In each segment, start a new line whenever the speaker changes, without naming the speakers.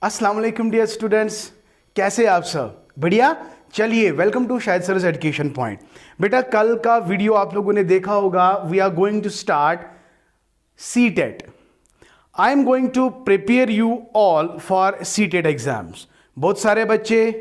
अस्सलाम वालेकुम dear students, कैसे आप सब? बढ़िया। चलिए, welcome to Shahid Saras education point. बेटा, कल का वीडियो आप लोगों ने देखा होगा। We are going to start CTET. I am going to prepare you all for CTET exams. बहुत सारे बच्चे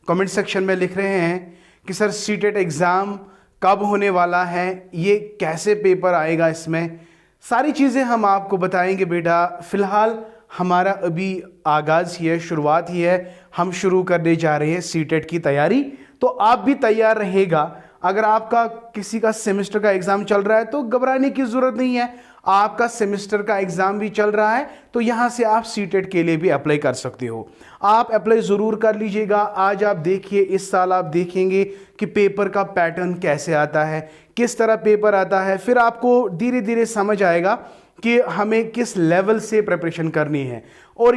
कमेंट सेक्शन में लिख रहे हैं कि सर सीटेट एग्जाम कब होने वाला है, ये कैसे पेपर आएगा, इसमें सारी चीज़ें हम आपको बताएंगे। बेटा, फिलहाल हमारा अभी आगाज़ ही है, शुरुआत ही है। हम शुरू करने जा रहे हैं सीटेट की तैयारी, तो आप भी तैयार रहेगा। अगर आपका किसी का सेमेस्टर का एग्ज़ाम चल रहा है तो घबराने की ज़रूरत नहीं है। आपका सेमेस्टर का एग्ज़ाम भी चल रहा है तो यहाँ से आप सीटेट के लिए भी अप्लाई कर सकते हो। आप अप्लाई ज़रूर कर लीजिएगा। आज आप देखिए, इस साल आप देखेंगे कि पेपर का पैटर्न कैसे आता है, किस तरह पेपर आता है। फिर आपको धीरे धीरे समझ आएगा कि हमें किस लेवल से प्रिपरेशन करनी है। और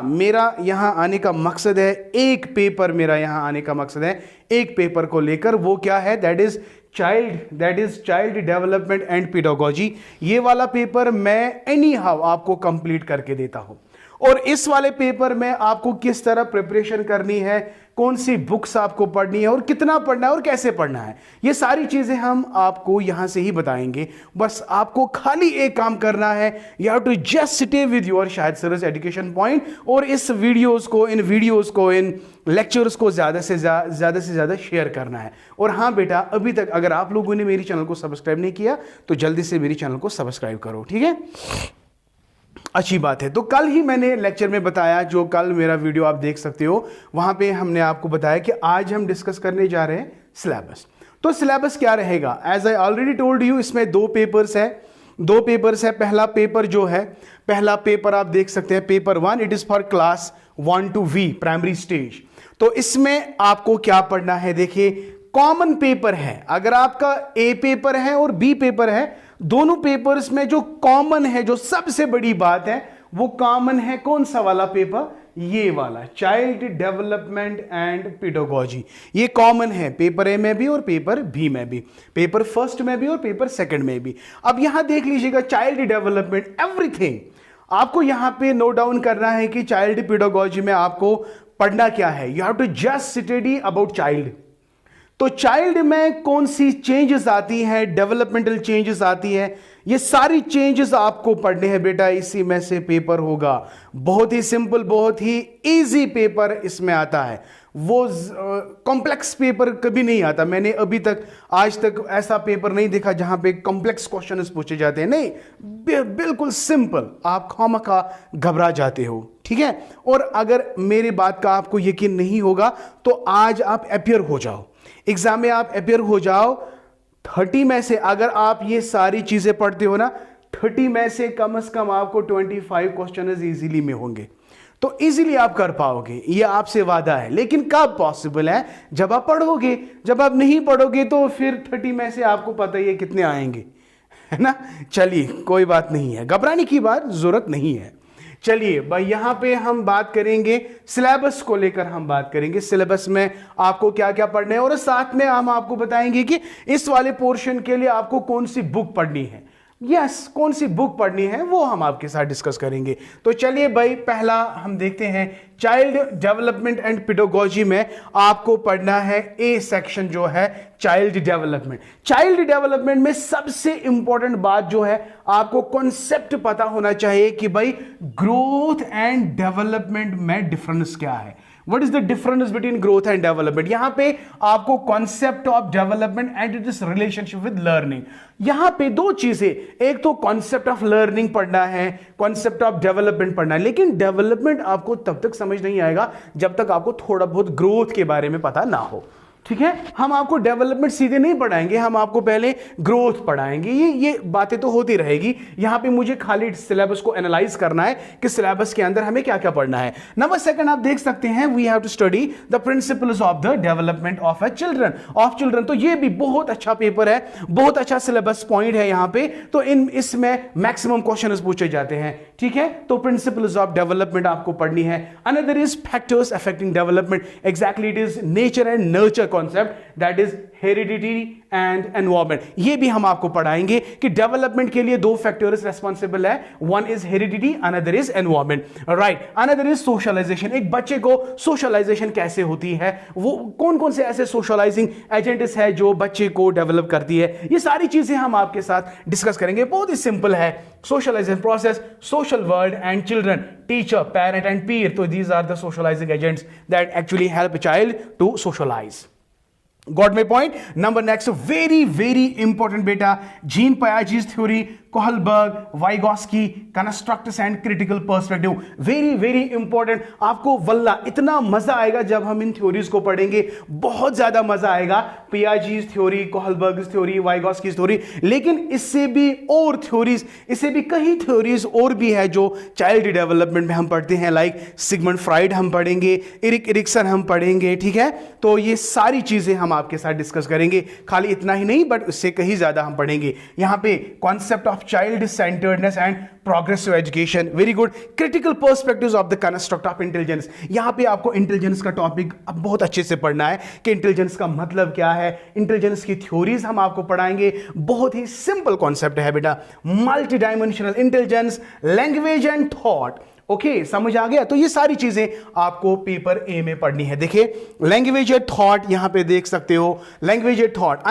मेरा यहाँ आने का मकसद है, एक पेपर मेरा यहाँ आने का मकसद है, एक पेपर को लेकर। वो क्या है? That is child development and pedagogy. ये वाला पेपर मैं एनी हाउ आपको कंप्लीट करके देता हूँ। और इस वाले पेपर में आपको किस तरह प्रिपरेशन करनी है, कौन सी बुक्स आपको पढ़नी है और कितना पढ़ना है और कैसे पढ़ना है, ये सारी चीज़ें हम आपको यहाँ से ही बताएंगे। बस आपको खाली एक काम करना है, you have to just stay with your Shahid Saras education point. और इस वीडियोज़ को इन लेक्चर्स को ज़्यादा से ज़्यादा शेयर करना है। और हाँ बेटा, अभी तक अगर आप लोगों ने मेरी चैनल को सब्सक्राइब नहीं किया तो जल्दी से मेरी चैनल को सब्सक्राइब करो, ठीक है? अच्छी बात है। तो कल ही मैंने लेक्चर में बताया, जो कल मेरा वीडियो आप देख सकते हो, वहां पे हमने आपको बताया कि आज हम डिस्कस करने जा रहे हैं सिलेबस। तो सिलेबस क्या रहेगा? As I already told you, इसमें दो पेपर्स है। पहला पेपर जो है, पहला पेपर आप देख सकते हैं, paper 1, it is for class 1 to V primary stage. तो इसमें आपको क्या पढ़ना है? देखिए, कॉमन पेपर है। अगर आपका ए पेपर है और बी पेपर है, दोनों पेपर्स में जो कॉमन है, जो सबसे बड़ी बात है, वो कॉमन है कौन सा वाला पेपर? ये वाला, चाइल्ड डेवलपमेंट एंड पेडागोजी। ये कॉमन है पेपर ए में भी और पेपर बी में भी, पेपर फर्स्ट में भी और पेपर सेकंड में भी। अब यहां देख लीजिएगा, चाइल्ड डेवलपमेंट एवरीथिंग आपको यहां पे नोट डाउन करना है कि चाइल्ड पेडागोजी में आपको पढ़ना क्या है। You have to just study about child. तो चाइल्ड में कौन सी चेंजेस आती हैं, डेवलपमेंटल चेंजेस आती हैं, ये सारी चेंजेस आपको पढ़ने हैं बेटा। इसी में से पेपर होगा। बहुत ही सिंपल, बहुत ही इजी पेपर इसमें आता है। वो कॉम्प्लेक्स पेपर कभी नहीं आता। मैंने अभी तक, आज तक ऐसा पेपर नहीं देखा जहां पे कॉम्प्लेक्स क्वेश्चन पूछे जाते हैं। नहीं, बिल्कुल सिंपल। आप खामखा घबरा जाते हो, ठीक है? और अगर मेरी बात का आपको यकीन नहीं होगा तो आज आप अपियर हो जाओ, एग्जाम में आप अपियर हो जाओ। 30 में से अगर आप ये सारी चीजें पढ़ते हो ना, 30 में से कम आपको 25 क्वेश्चन इजीली में होंगे। तो इजीली आप कर पाओगे, ये आपसे वादा है। लेकिन कब पॉसिबल है? जब आप पढ़ोगे। जब आप नहीं पढ़ोगे तो फिर 30 में से आपको पता ही है कितने आएंगे, है ना? चलिए, कोई बात नहीं है, घबराने की बात जरूरत नहीं है। चलिए भाई, यहां पे हम बात करेंगे सिलेबस को लेकर, हम बात करेंगे सिलेबस में आपको क्या क्या पढ़ना है। और साथ में हम आपको बताएंगे कि इस वाले पोर्शन के लिए आपको कौन सी बुक पढ़नी है। कौन सी बुक पढ़नी है वो हम आपके साथ डिस्कस करेंगे। तो चलिए भाई, पहला हम देखते हैं, चाइल्ड डेवलपमेंट एंड पेडागोजी में आपको पढ़ना है ए सेक्शन जो है चाइल्ड डेवलपमेंट। चाइल्ड डेवलपमेंट में सबसे इंपॉर्टेंट बात जो है, आपको कॉन्सेप्ट पता होना चाहिए कि भाई ग्रोथ एंड डेवलपमेंट में डिफरेंस क्या है। What is the difference between growth and development? यहां पे आपको concept of development and its relationship with learning, यहां पे दो चीजें, एक तो concept of learning पढ़ना है, concept of development पढ़ना है। लेकिन development आपको तब तक समझ नहीं आएगा जब तक आपको थोड़ा बहुत growth के बारे में पता ना हो, ठीक है? हम आपको डेवलपमेंट सीधे नहीं पढ़ाएंगे, हम आपको पहले ग्रोथ पढ़ाएंगे। ये बातें तो होती रहेगी। यहां पे मुझे खाली सिलेबस को एनालाइज करना है कि सिलेबस के अंदर हमें क्या क्या पढ़ना है। नंबर सेकंड आप देख सकते हैं, we have to study the principles of the development of children. तो ये भी बहुत अच्छा पेपर है, बहुत अच्छा सिलेबस पॉइंट है यहां पे। तो इसमें मैक्सिमम क्वेश्चन पूछे जाते हैं, ठीक है? तो प्रिंसिपल्स ऑफ डेवलपमेंट आपको पढ़नी है। Another is factors affecting development. Exactly, it is nature and nurture concept, that is heredity and environment. ये भी हम आपको पढ़ाएंगे कि डेवलपमेंट के लिए दो फैक्टर्स रेस्पॉन्सिबल है, one is heredity, another is environment, right. Another is socialisation, एक बच्चे को सोशलाइजेशन कैसे होती है, वो कौन कौन से ऐसे सोशलाइजिंग एजेंट्स है जो बच्चे को डेवलप करती है, ये सारी चीजें हम आपके साथ डिस्कस करेंगे। बहुत ही सिंपल है, socialisation process, social world and children, teacher, parent and peer. तो these are the socialising agents that actually help a child to socialize. Got my point? Number next, very important beta, Jean Piaget's theory, Kohlberg, Vygotsky, constructs and critical perspective. Very important. आपको वल्ला इतना मजा आएगा जब हम इन theories को पढ़ेंगे, बहुत ज्यादा मजा आएगा। पियाजी's theory, Kohlberg theory, Vygotsky theory, लेकिन इससे भी और थ्योरीज, इससे भी कई थ्योरीज और भी है जो चाइल्ड डेवलपमेंट में हम पढ़ते हैं, लाइक सिगमंड फ्राइड हम पढ़ेंगे, इरिक एरिक्सन हम पढ़ेंगे, ठीक है। तो ये सारी चीजें हम आपके साथ डिस्कस करेंगे, खाली इतना ही नहीं बट उससे कहीं ज्यादा हम पढ़ेंगे। यहां पे concept of child centeredness and progressive education, very good। critical perspectives of the construct of intelligence, यहां पे आपको इंटेलिजेंस का टॉपिक अब बहुत अच्छे से पढ़ना है कि इंटेलिजेंस का मतलब क्या है, इंटेलिजेंस की थ्योरीज हम आपको पढ़ाएंगे। बहुत ही सिंपल कॉन्सेप्ट है बेटा, multi dimensional intelligence, language and thought. Okay, समझ आ गया। तो ये सारी चीजें आपको पेपर ए में पढ़नी है। देखिए, लैंग्वेज एंड थॉट यहां पे देख सकते हो, language and thought.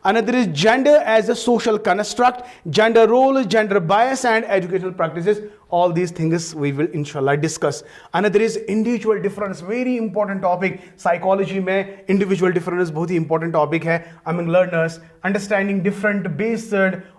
Another is gender as a social construct, gender role, gender bias and educational practices. All these things we will inshallah discuss. Another is individual difference, very important topic. Psychology में individual difference बहुत ही important topic है among learners. Understanding different based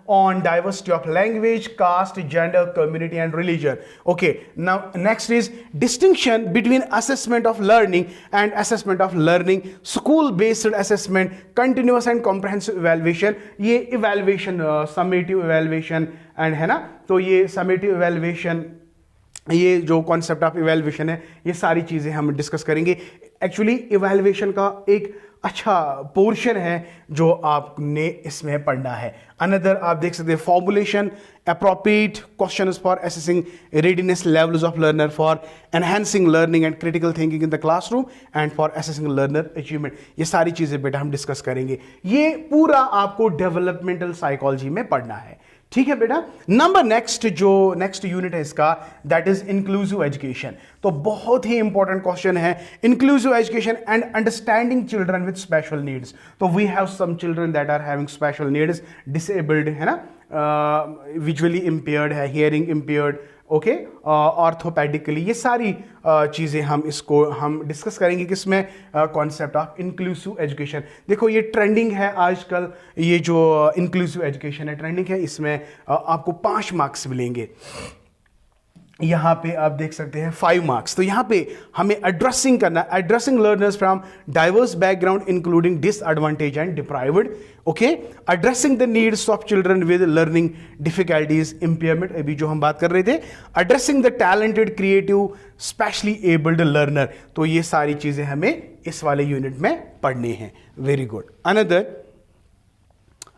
on diversity of language, caste, gender, community and religion. Okay, now next is distinction between assessment of learning and assessment of learning, school based assessment, continuous and comprehensive evaluation. ये evaluation summative evaluation and है ना, तो ये summative evaluation, ये जो concept of evaluation है, ये सारी चीजें हम डिस्कस करेंगे। एक्चुअली इवैल्यूएशन का एक अच्छा पोर्शन है जो आपने इसमें पढ़ना है। अनदर आप देख सकते हैं, formulation, appropriate questions for assessing readiness levels of learner, for enhancing learning and critical thinking in the classroom and for assessing learner achievement. ये सारी चीजें बेटा हम डिस्कस करेंगे। ये पूरा आपको डेवलपमेंटल साइकोलॉजी में पढ़ना है, ठीक है बेटा। नंबर नेक्स्ट, जो नेक्स्ट यूनिट है इसका, दैट इज इंक्लूसिव एजुकेशन। तो बहुत ही इंपॉर्टेंट क्वेश्चन है, inclusive education and understanding children with special needs. तो we have some children that are having special needs, disabled है ना, विजुअली इंपेयर्ड है, हियरिंग इंपेयर्ड, ओके, ऑर्थोपेडिकली, ये सारी चीज़ें हम डिस्कस करेंगे किसमें, कॉन्सेप्ट ऑफ इंक्लूसिव एजुकेशन। देखो ये ट्रेंडिंग है आजकल, ये जो इंक्लूसिव एजुकेशन है ट्रेंडिंग है, इसमें आपको 5 मार्क्स मिलेंगे। यहाँ पे आप देख सकते हैं 5 मार्क्स। तो यहाँ पे हमें एड्रेसिंग करना, addressing learners from diverse background including disadvantage and deprived, okay, addressing the needs of children with learning difficulties, impairment, अभी जो हम बात कर रहे थे, addressing the talented creative specially abled learner. तो ये सारी चीजें हमें इस वाले यूनिट में पढ़नी है। Very good.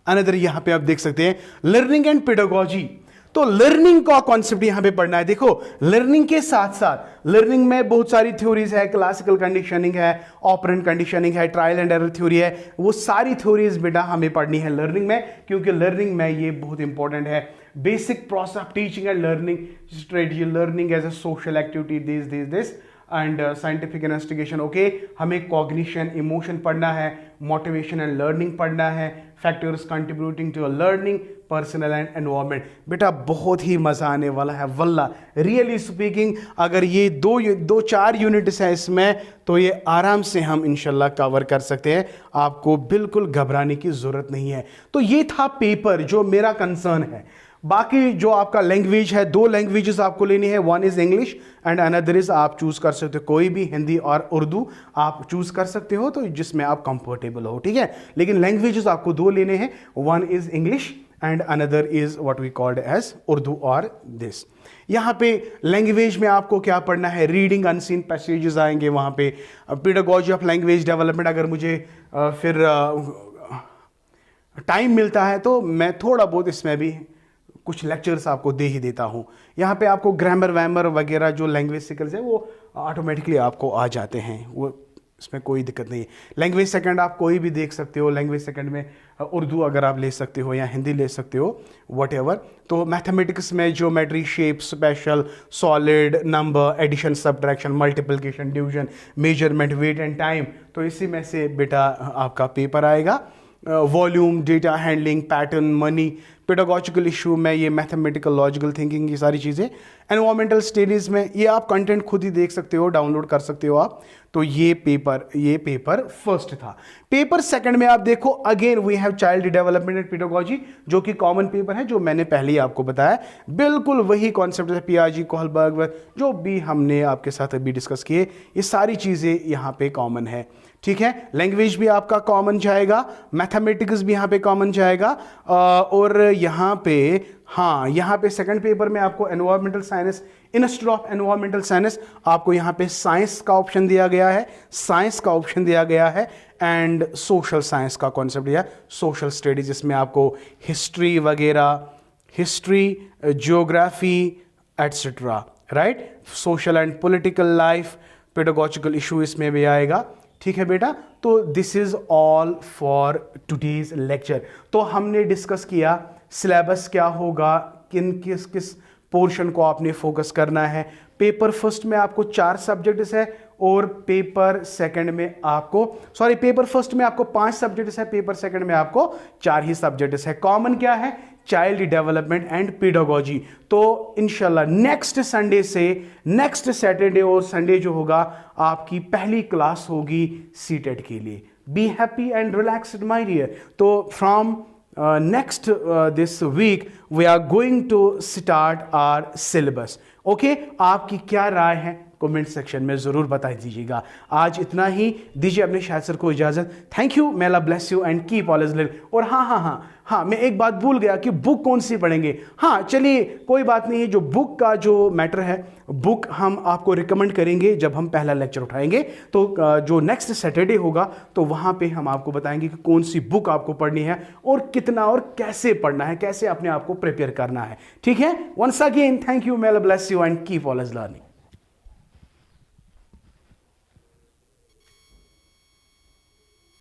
अनदर यहां पे आप देख सकते हैं लर्निंग एंड पेडागोजी। तो लर्निंग का कॉन्सेप्ट यहां पे पढ़ना है। देखो, लर्निंग के साथ साथ लर्निंग में बहुत सारी थ्योरीज है, क्लासिकल कंडीशनिंग है, ऑपरेंट कंडीशनिंग है, ट्रायल एंड एरर थ्योरी है, वो सारी थ्योरीज बेटा हमें पढ़नी है लर्निंग में, क्योंकि लर्निंग में ये बहुत इंपॉर्टेंट है। Basic process of teaching and learning strategy, learning as a social activity, this and scientific investigation. Okay, हमें कॉग्निशन, इमोशन पढ़ना है, मोटिवेशन एंड लर्निंग पढ़ना है, factors contributing to learning, personal and environment. बेटा बहुत ही मजा आने वाला है वल्ला, रियली स्पीकिंग। अगर ये दो 4 यूनिट्स हैं इसमें, तो ये आराम से हम इंशाल्लाह कवर कर सकते हैं, आपको बिल्कुल घबराने की जरूरत नहीं है। तो ये था पेपर जो मेरा कंसर्न है। बाकी जो आपका लैंग्वेज है, 2 लैंग्वेजेस आपको लेनी है, one is English and another is, आप चूज कर सकते हो कोई भी, हिंदी और उर्दू आप चूज कर सकते हो, तो जिसमें आप कंफर्टेबल हो, ठीक है। लेकिन लैंग्वेजेस आपको 2 लेने हैं, one is English and another is what we called as Urdu और दिस। यहाँ पे लैंग्वेज में आपको क्या पढ़ना है, रीडिंग अनसीन पैसेजेस आएंगे वहाँ पे, पेडागोजी ऑफ लैंग्वेज डेवलपमेंट। अगर मुझे फिर टाइम मिलता है तो मैं थोड़ा बहुत इसमें भी कुछ लेक्चर्स आपको दे ही देता हूँ। यहाँ पे आपको ग्रामर वैमर वगैरह जो लैंग्वेज सिकल्स है वो ऑटोमेटिकली आपको आ जाते हैं, वो इसमें कोई दिक्कत नहीं है। लैंग्वेज सेकंड आप कोई भी देख सकते हो, लैंग्वेज सेकंड में उर्दू अगर आप ले सकते हो या हिंदी ले सकते हो, वॉट। तो मैथमेटिक्स में geometry, shape, spatial, solid, number, addition, subtraction, multiplication, division, measurement, weight and time, तो इसी में से बेटा आपका पेपर आएगा। Volume, data handling, pattern, money, pedagogical issue में ये मैथमेटिकल लॉजिकल थिंकिंग की सारी चीज़ें। एनवायरमेंटल स्टडीज़ में ये आप कंटेंट खुद ही देख सकते हो, डाउनलोड कर सकते हो आप। तो ये पेपर फर्स्ट था। पेपर सेकंड में आप देखो, again we have child development and pedagogy, जो कि कॉमन पेपर है, जो मैंने पहले ही आपको बताया। बिल्कुल वही कॉन्सेप्ट है, पियाजी, कोहलबर्ग, जो भी हमने आपके साथ अभी डिस्कस किए, ये सारी चीज़ें यहाँ पे कॉमन है, ठीक है। लैंग्वेज भी आपका कॉमन जाएगा, मैथमेटिक्स भी यहाँ पे कॉमन जाएगा, और यहाँ पे सेकंड पेपर में आपको environmental science, instead of environmental science आपको यहाँ पे साइंस का ऑप्शन दिया गया है, एंड सोशल साइंस का कॉन्सेप्ट दिया, सोशल स्टडीज, जिसमें आपको हिस्ट्री वगैरह, geography etcetera, right, social and political life, pedagogical issue इसमें भी आएगा, ठीक है बेटा। तो this is all for today's lecture. तो हमने डिस्कस किया सिलेबस क्या होगा, किस पोर्शन को आपने फोकस करना है। पेपर फर्स्ट में आपको 4 सब्जेक्ट्स है, और पेपर सेकंड में आपको, पेपर फर्स्ट में आपको 5 सब्जेक्ट्स है, पेपर सेकंड में आपको 4 ही सब्जेक्ट्स है। कॉमन क्या है? Child development and pedagogy. तो इंशाल्लाह नेक्स्ट सैटरडे और संडे जो होगा, आपकी पहली क्लास होगी सीटेट के लिए। Be happy and relaxed my dear. तो from next this week we are going to start our syllabus. Okay, आपकी क्या राय है कमेंट सेक्शन में जरूर बता दीजिएगा। आज इतना ही, दीजिए अपने शायद सर को इजाजत। Thank you, may Allah bless you and keep all is well। और हाँ, मैं एक बात भूल गया कि बुक कौन सी पढ़ेंगे। हाँ चलिए, कोई बात नहीं है, जो बुक का जो मैटर है, बुक हम आपको रिकमेंड करेंगे जब हम पहला लेक्चर उठाएंगे। तो जो नेक्स्ट सैटरडे होगा, तो वहां पे हम आपको बताएंगे कि कौन सी बुक आपको पढ़नी है, और कितना और कैसे पढ़ना है, कैसे अपने आप को प्रिपेयर करना है, ठीक है। Once again thank you, may Allah bless you and keep all is learning।